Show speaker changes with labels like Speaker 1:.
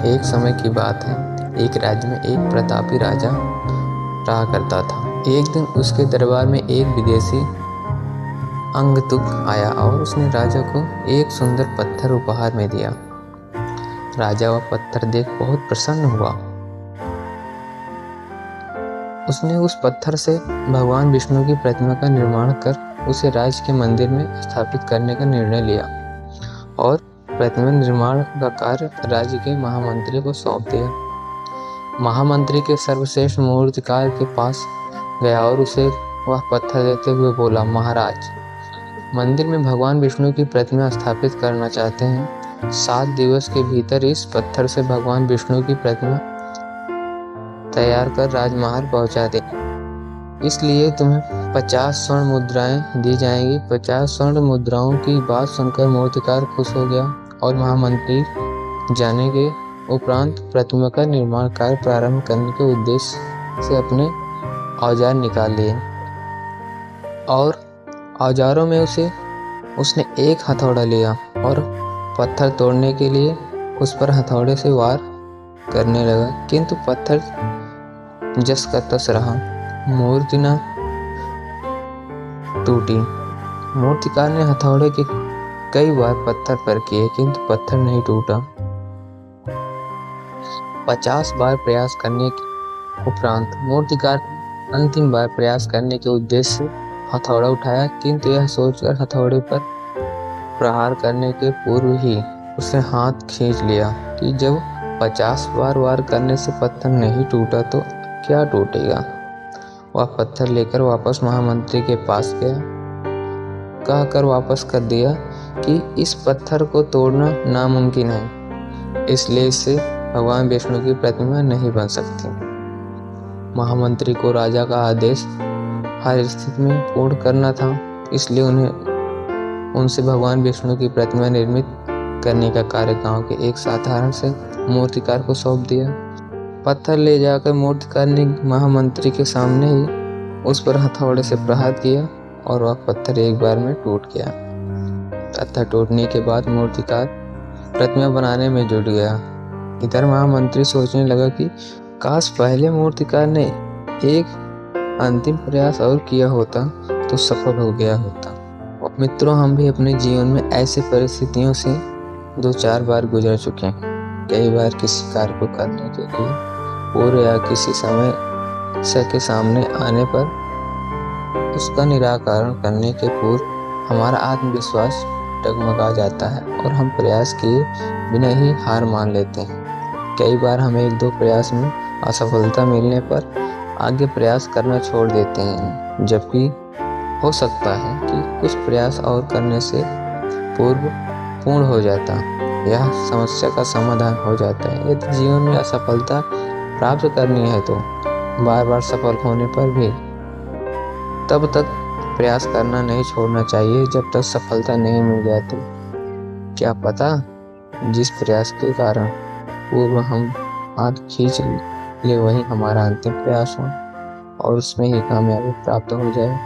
Speaker 1: एक समय की बात है, एक राज्य में एक प्रतापी राजा रहा करता था। एक दिन उसके दरबार में एक विदेशी अंगतुक आया और उसने राजा को एक सुंदर पत्थर उपहार में दिया। राजा वह पत्थर देख बहुत प्रसन्न हुआ। उसने उस पत्थर से भगवान विष्णु की प्रतिमा का निर्माण कर उसे राज्य के मंदिर में स्थापित करने का निर्णय लिया और प्रतिमा निर्माण का कार्य राज्य के महामंत्री को सौंप दिया। महामंत्री के सर्वश्रेष्ठ मूर्तिकार के पास गया और उसे वह पत्थर देते हुए बोला, महाराज, मंदिर में भगवान विष्णु की प्रतिमा स्थापित करना चाहते हैं। 7 दिवस के भीतर इस पत्थर से भगवान विष्णु की प्रतिमा तैयार कर राजमहल पहुंचा दे। इसलिए तुम्हें 50 स्वर्ण मुद्राएं दी जाएंगी। 50 स्वर्ण मुद्राओं की बात सुनकर मूर्तिकार खुश हो गया और महामंत्री जाने के उपरांत प्रतिमा का निर्माण कार्य प्रारंभ करने के उद्देश्य से अपने औजार निकाल लिए और औजारों में उसने एक हथौड़ा लिया और पत्थर तोड़ने के लिए उस पर हथौड़े से वार करने लगा, किंतु पत्थर जस का तस रहा। मूर्ति न टूटी। मूर्तिकार ने हथौड़े के कई बार पत्थर पर किए, किंतु पत्थर नहीं टूटा। 50 बार प्रयास करने के उपरांत मूर्तिकार अंतिम बार प्रयास करने के उद्देश्य से हथौड़ा उठाया, किंतु यह सोचकर हथौड़े पर प्रहार करने के पूर्व ही उसने हाथ खींच लिया कि जब 50 बार वार करने से पत्थर नहीं टूटा तो क्या टूटेगा। वह पत्थर लेकर वापस महामंत्री के पास गया, कहकर वापस कर दिया कि इस पत्थर को तोड़ना नामुमकिन है, इसलिए इससे भगवान विष्णु की प्रतिमा नहीं बन सकती। महामंत्री को राजा का आदेश हर स्थिति में पूर्ण करना था, इसलिए उनसे भगवान विष्णु की प्रतिमा निर्मित करने का कार्य गांव के एक साधारण से मूर्तिकार को सौंप दिया। पत्थर ले जाकर मूर्तिकार ने महामंत्री के सामने ही उस पर हथौड़े से प्रहार किया और वह पत्थर एक बार में टूट गया। पत्थर टूटने के बाद मूर्तिकार प्रतिमा बनाने में जुट गया। इधर महामंत्री सोचने लगा कि काश पहले मूर्तिकार ने एक अंतिम प्रयास और किया होता तो सफल हो गया होता। मित्रों, हम भी अपने जीवन में ऐसी परिस्थितियों से 2-4 बार गुजर चुके हैं। कई बार किसी कार्य को करने के लिए पूरे या किसी समय के सामने आने पर उसका निराकरण करने के पूर्व हमारा आत्मविश्वास डगमगा जाता है और हम प्रयास किए बिना ही हार मान लेते हैं। कई बार हमें 1-2 प्रयास में असफलता मिलने पर आगे प्रयास करना छोड़ देते हैं, जबकि हो सकता है कि कुछ प्रयास और करने से पूर्व पूर्ण हो जाता, यह समस्या का समाधान हो जाता है। यदि जीवन में असफलता प्राप्त करनी है तो बार बार सफल होने पर भी तब तक प्रयास करना नहीं छोड़ना चाहिए जब तक सफलता नहीं मिल जाती। क्या पता जिस प्रयास के कारण पूर्व हम हाथ खींच ले वही हमारा अंतिम प्रयास हो और उसमें ही कामयाबी प्राप्त हो जाए।